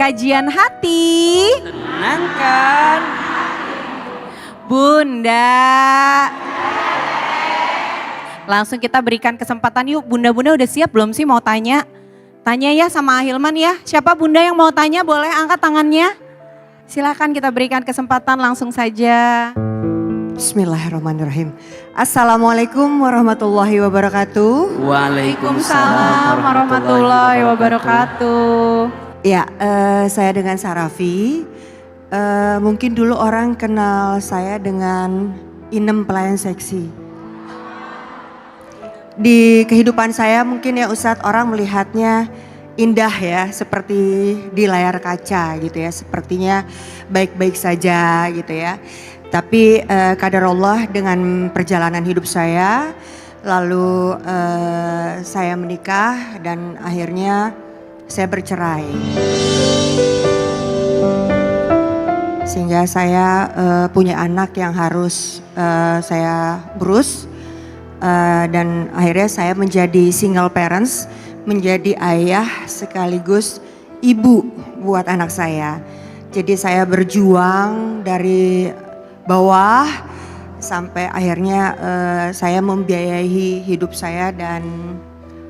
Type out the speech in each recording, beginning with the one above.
Kajian hati. Tenangkan. Bunda. Langsung kita berikan kesempatan yuk. Bunda-bunda udah siap belum sih mau tanya? Tanya ya sama Hilman ya. Siapa bunda yang mau tanya boleh angkat tangannya. Silakan kita berikan kesempatan langsung saja. Bismillahirrahmanirrahim. Assalamualaikum warahmatullahi wabarakatuh. Waalaikumsalam warahmatullahi wabarakatuh. Ya, saya dengan Sarafi. Mungkin dulu orang kenal saya dengan Inem pelayan seksi. Di kehidupan saya mungkin ya Ustadz orang melihatnya indah ya, seperti di layar kaca gitu ya. Sepertinya baik-baik saja gitu ya. Tapi kadar Allah dengan perjalanan hidup saya, lalu saya menikah dan akhirnya saya bercerai. Sehingga saya punya anak yang harus saya urus dan akhirnya saya menjadi single parents, menjadi ayah sekaligus ibu buat anak saya. Jadi saya berjuang dari bawah sampai akhirnya saya membiayai hidup saya dan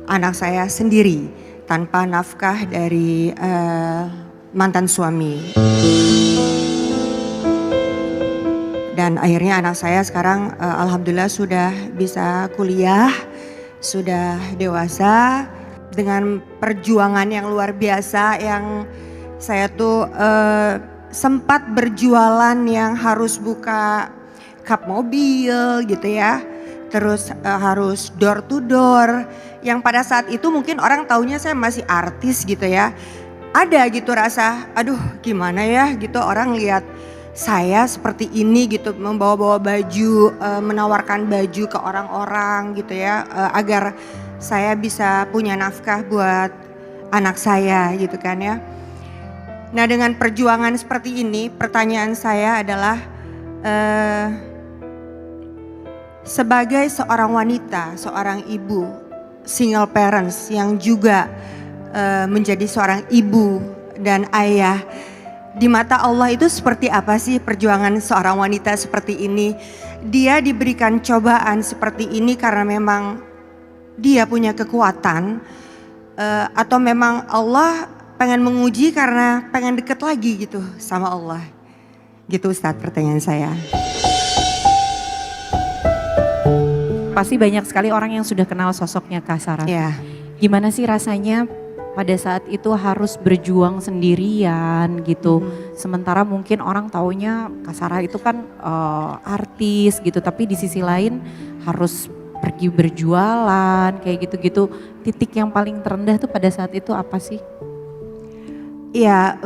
anak saya sendiri tanpa nafkah dari mantan suami. Dan akhirnya anak saya sekarang alhamdulillah sudah bisa kuliah, sudah dewasa dengan perjuangan yang luar biasa yang saya tuh sempat berjualan yang harus buka kap mobil gitu ya. Terus harus door to door. Yang pada saat itu mungkin orang taunya saya masih artis gitu ya. Ada gitu rasa, aduh gimana ya gitu orang lihat saya seperti ini gitu. Membawa-bawa baju, menawarkan baju ke orang-orang gitu ya. Agar saya bisa punya nafkah buat anak saya gitu kan ya. Nah dengan perjuangan seperti ini pertanyaan saya adalah sebagai seorang wanita, seorang ibu, single parents yang juga menjadi seorang ibu dan ayah. Di mata Allah itu seperti apa sih perjuangan seorang wanita seperti ini? Dia diberikan cobaan seperti ini karena memang dia punya kekuatan atau memang Allah pengen menguji karena pengen deket lagi gitu sama Allah. Gitu Ustadz pertanyaan saya. Pasti banyak sekali orang yang sudah kenal sosoknya Kak Sarah. Ya. Gimana sih rasanya pada saat itu harus berjuang sendirian gitu. Sementara mungkin orang taunya Kak Sarah itu kan artis gitu. Tapi di sisi lain harus pergi berjualan kayak gitu-gitu. Titik yang paling terendah tuh pada saat itu apa sih? Ya,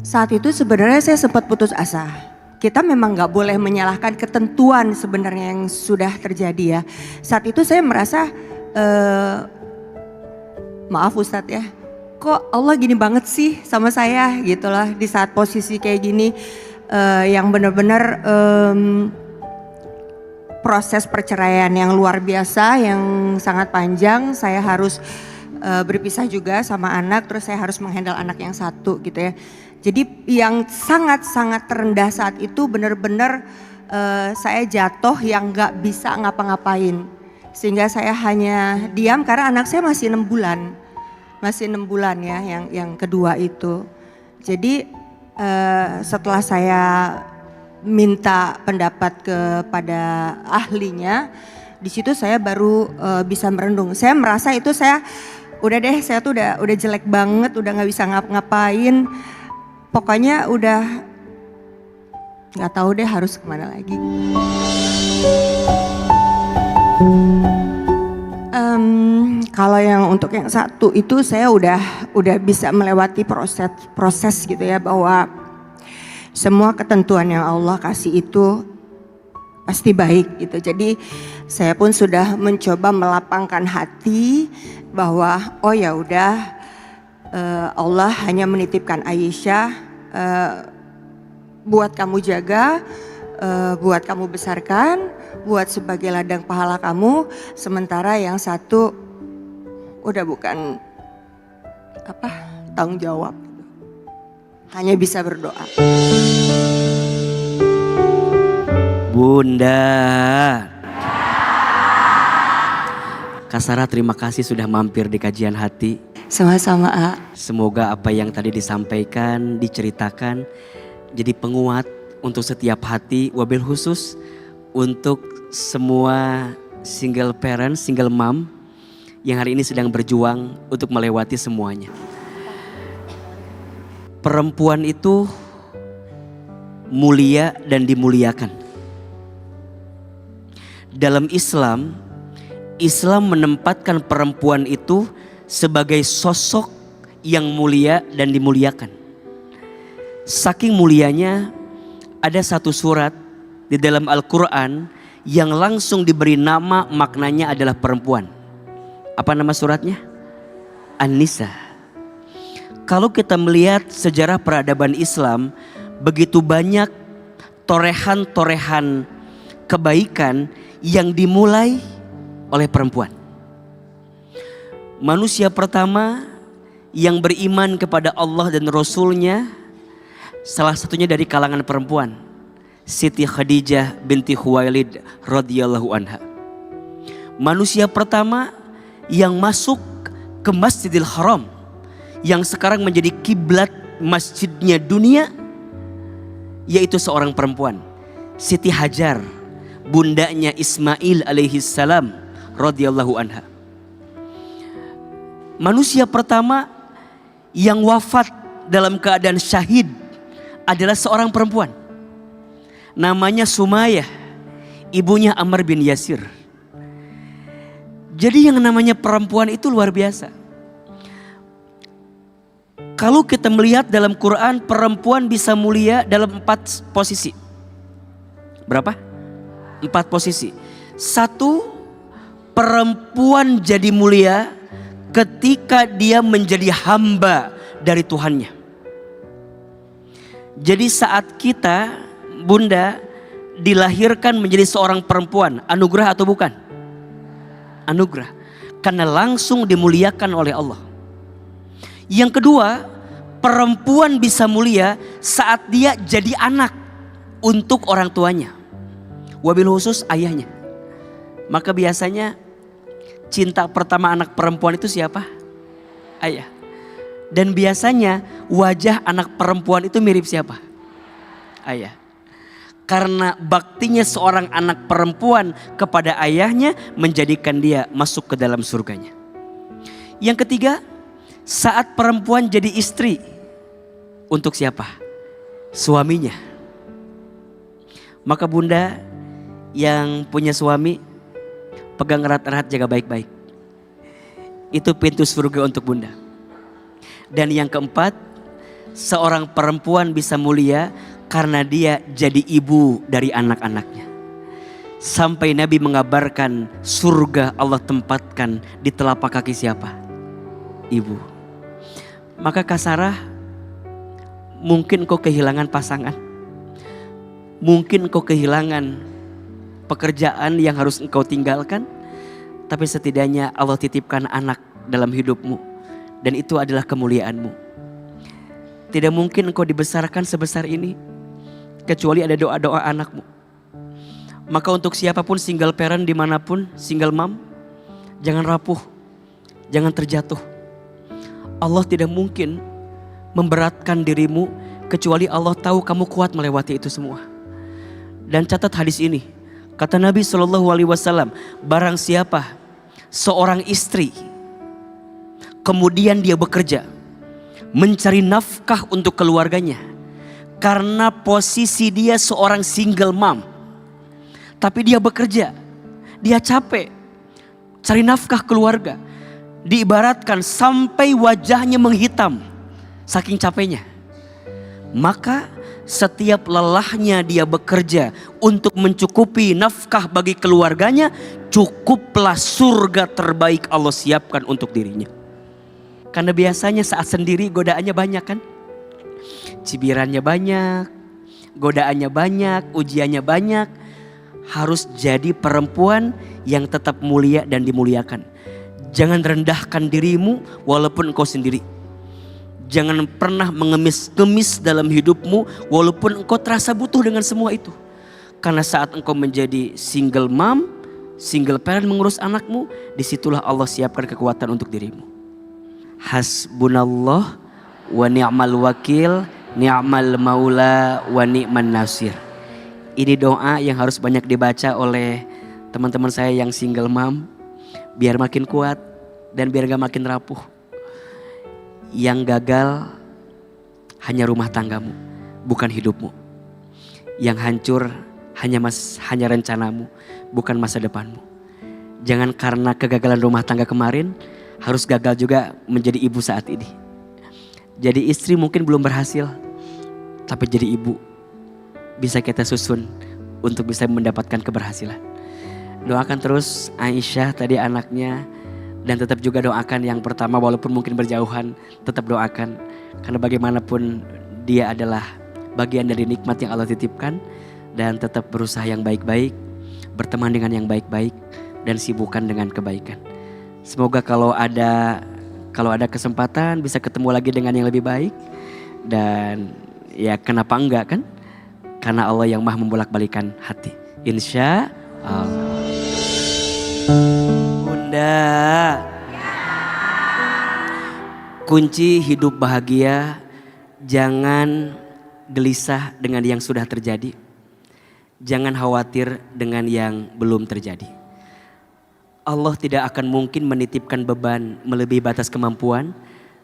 saat itu sebenarnya saya sempat putus asa. Kita memang nggak boleh menyalahkan ketentuan sebenarnya yang sudah terjadi ya. Saat itu saya merasa, maaf Ustadz ya, kok Allah gini banget sih sama saya gitu lah. Di saat posisi kayak gini yang benar-benar proses perceraian yang luar biasa, yang sangat panjang. Saya harus berpisah juga sama anak, terus saya harus menghandle anak yang satu gitu ya. Jadi yang sangat-sangat terendah saat itu benar-benar saya jatuh yang gak bisa ngapa-ngapain. Sehingga saya hanya diam karena anak saya masih 6 bulan. Masih 6 bulan ya yang kedua itu. Jadi setelah saya minta pendapat kepada ahlinya, di situ saya baru bisa merenung. Saya merasa itu saya udah deh, saya tuh udah jelek banget, udah nggak bisa ngapa-ngapain. Pokoknya udah nggak tahu deh harus kemana lagi. Kalau yang untuk yang satu itu saya udah bisa melewati proses gitu ya, bahwa semua ketentuan yang Allah kasih itu pasti baik gitu. Jadi saya pun sudah mencoba melapangkan hati bahwa oh ya udah Allah hanya menitipkan Aisyah buat kamu jaga, buat kamu besarkan, buat sebagai ladang pahala kamu. Sementara yang satu udah bukan tanggung jawab. Hanya bisa berdoa. Bunda. Kak Sarah, terima kasih sudah mampir di kajian hati. Sama-sama, A. Semoga apa yang tadi disampaikan, diceritakan jadi penguat untuk setiap hati, wabil khusus untuk semua single parent, single mom yang hari ini sedang berjuang untuk melewati semuanya. Perempuan itu mulia dan dimuliakan. Dalam Islam, Islam menempatkan perempuan itu sebagai sosok yang mulia dan dimuliakan. Saking mulianya, ada satu surat di dalam Al-Quran yang langsung diberi nama, maknanya adalah perempuan. Apa nama suratnya? An-Nisa. Kalau kita melihat sejarah peradaban Islam, begitu banyak torehan-torehan kebaikan yang dimulai oleh perempuan. Manusia pertama yang beriman kepada Allah dan Rasulnya, salah satunya dari kalangan perempuan, Siti Khadijah binti Khuwailid radhiyallahu anha. Manusia pertama yang masuk ke Masjidil Haram, yang sekarang menjadi kiblat masjidnya dunia, yaitu seorang perempuan, Siti Hajar, bundanya Ismail alaihi salam radhiyallahu anha. Manusia pertama yang wafat dalam keadaan syahid adalah seorang perempuan. Namanya Sumayyah, ibunya Ammar bin Yasir. Jadi yang namanya perempuan itu luar biasa. Kalau kita melihat dalam Quran, perempuan bisa mulia dalam 4 posisi. Berapa? 4 posisi. 1, perempuan jadi mulia ketika dia menjadi hamba dari Tuhannya. Jadi saat kita, Bunda, dilahirkan menjadi seorang perempuan, anugerah atau bukan? Anugerah. Karena langsung dimuliakan oleh Allah. Yang kedua, perempuan bisa mulia saat dia jadi anak untuk orang tuanya. Wabil khusus ayahnya. Maka biasanya cinta pertama anak perempuan itu siapa? Ayah. Dan biasanya wajah anak perempuan itu mirip siapa? Ayah. Karena baktinya seorang anak perempuan kepada ayahnya menjadikan dia masuk ke dalam surganya. Yang ketiga, saat perempuan jadi istri untuk siapa? Suaminya. Maka Bunda yang punya suami, pegang erat-erat, jaga baik-baik. Itu pintu surga untuk Bunda. Dan yang keempat, seorang perempuan bisa mulia karena dia jadi ibu dari anak-anaknya. Sampai Nabi mengabarkan surga Allah tempatkan di telapak kaki siapa? Ibu. Maka Kak Sarah, mungkin kau kehilangan pasangan. Mungkin kau kehilangan pekerjaan yang harus engkau tinggalkan. Tapi setidaknya Allah titipkan anak dalam hidupmu. Dan itu adalah kemuliaanmu. Tidak mungkin engkau dibesarkan sebesar ini kecuali ada doa-doa anakmu. Maka untuk siapapun single parent dimanapun, single mom, jangan rapuh, jangan terjatuh. Allah tidak mungkin memberatkan dirimu kecuali Allah tahu kamu kuat melewati itu semua. Dan catat hadis ini, kata Nabi SAW, barang siapa seorang istri kemudian dia bekerja mencari nafkah untuk keluarganya, karena posisi dia seorang single mom, tapi dia bekerja, dia capek cari nafkah keluarga, diibaratkan sampai wajahnya menghitam saking capeknya. Maka setiap lelahnya dia bekerja untuk mencukupi nafkah bagi keluarganya, cukuplah surga terbaik Allah siapkan untuk dirinya. Karena biasanya saat sendiri godaannya banyak kan? Cibirannya banyak, godaannya banyak, ujiannya banyak. Harus jadi perempuan yang tetap mulia dan dimuliakan. Jangan rendahkan dirimu walaupun engkau sendiri. Jangan pernah mengemis-ngemis dalam hidupmu walaupun engkau terasa butuh dengan semua itu. Karena saat engkau menjadi single mom, single parent mengurus anakmu, disitulah Allah siapkan kekuatan untuk dirimu. Hasbunallah wa ni'mal wakil, ni'mal maula wa ni'man nasir. Ini doa yang harus banyak dibaca oleh teman-teman saya yang single mom, biar makin kuat dan biar gak makin rapuh. Yang gagal hanya rumah tanggamu, bukan hidupmu. Yang hancur hanya rencanamu, bukan masa depanmu. Jangan karena kegagalan rumah tangga kemarin harus gagal juga menjadi ibu saat ini. Jadi istri mungkin belum berhasil, tapi jadi ibu bisa kita susun untuk bisa mendapatkan keberhasilan. Doakan terus Aisyah tadi anaknya, dan tetap juga doakan yang pertama walaupun mungkin berjauhan, tetap doakan. Karena bagaimanapun dia adalah bagian dari nikmat yang Allah titipkan. Dan tetap berusaha yang baik-baik, berteman dengan yang baik-baik, dan sibukkan dengan kebaikan. Semoga kalau ada kesempatan bisa ketemu lagi dengan yang lebih baik. Dan ya kenapa enggak kan? Karena Allah yang maha membolak-balikan hati. Insya Allah. Bunda, kunci hidup bahagia, jangan gelisah dengan yang sudah terjadi. Jangan khawatir dengan yang belum terjadi. Allah tidak akan mungkin menitipkan beban melebihi batas kemampuan.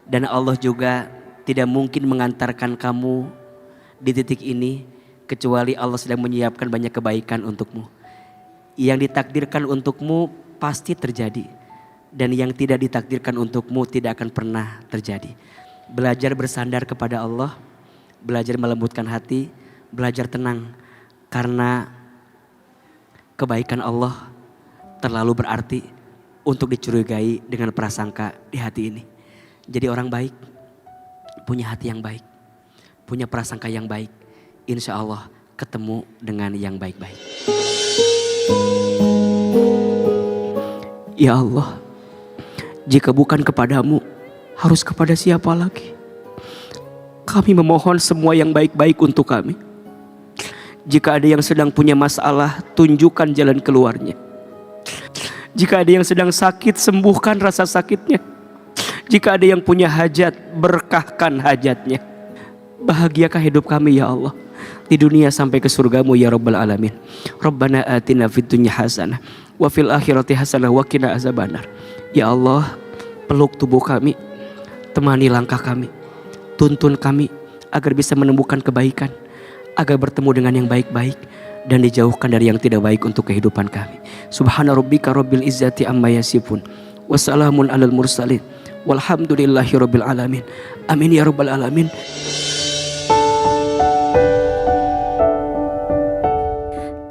Dan Allah juga tidak mungkin mengantarkan kamu di titik ini kecuali Allah sedang menyiapkan banyak kebaikan untukmu. Yang ditakdirkan untukmu pasti terjadi. Dan yang tidak ditakdirkan untukmu tidak akan pernah terjadi. Belajar bersandar kepada Allah. Belajar melembutkan hati. Belajar tenang. Karena kebaikan Allah terlalu berarti untuk dicurigai dengan prasangka di hati ini. Jadi orang baik punya hati yang baik. Punya prasangka yang baik. Insya Allah ketemu dengan yang baik-baik. Ya Allah, jika bukan kepadamu, harus kepada siapa lagi? Kami memohon semua yang baik-baik untuk kami. Jika ada yang sedang punya masalah, tunjukkan jalan keluarnya. Jika ada yang sedang sakit, sembuhkan rasa sakitnya. Jika ada yang punya hajat, berkahkan hajatnya. Bahagiakah hidup kami ya Allah, di dunia sampai ke surgamu ya Rabbal Alamin. Rabbana atina fid dunya hasanah wa fil akhirati hasanah wa qina azabannar. Ya Allah, peluk tubuh kami, temani langkah kami, tuntun kami agar bisa menemukan kebaikan, agar bertemu dengan yang baik-baik dan dijauhkan dari yang tidak baik untuk kehidupan kami. Subhana rabbika rabbil izzati amma yasifun wa salamun alal mursalin walhamdulillahi rabbil alamin. Amin ya rabbal alamin.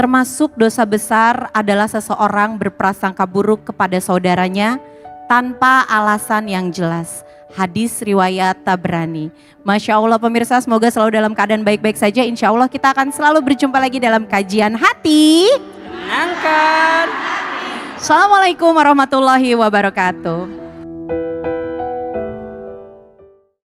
Termasuk dosa besar adalah seseorang berprasangka buruk kepada saudaranya tanpa alasan yang jelas. Hadis riwayat Tabrani. Masya Allah pemirsa, semoga selalu dalam keadaan baik-baik saja. Insya Allah kita akan selalu berjumpa lagi dalam kajian hati. Menyenangkan. Assalamualaikum warahmatullahi wabarakatuh.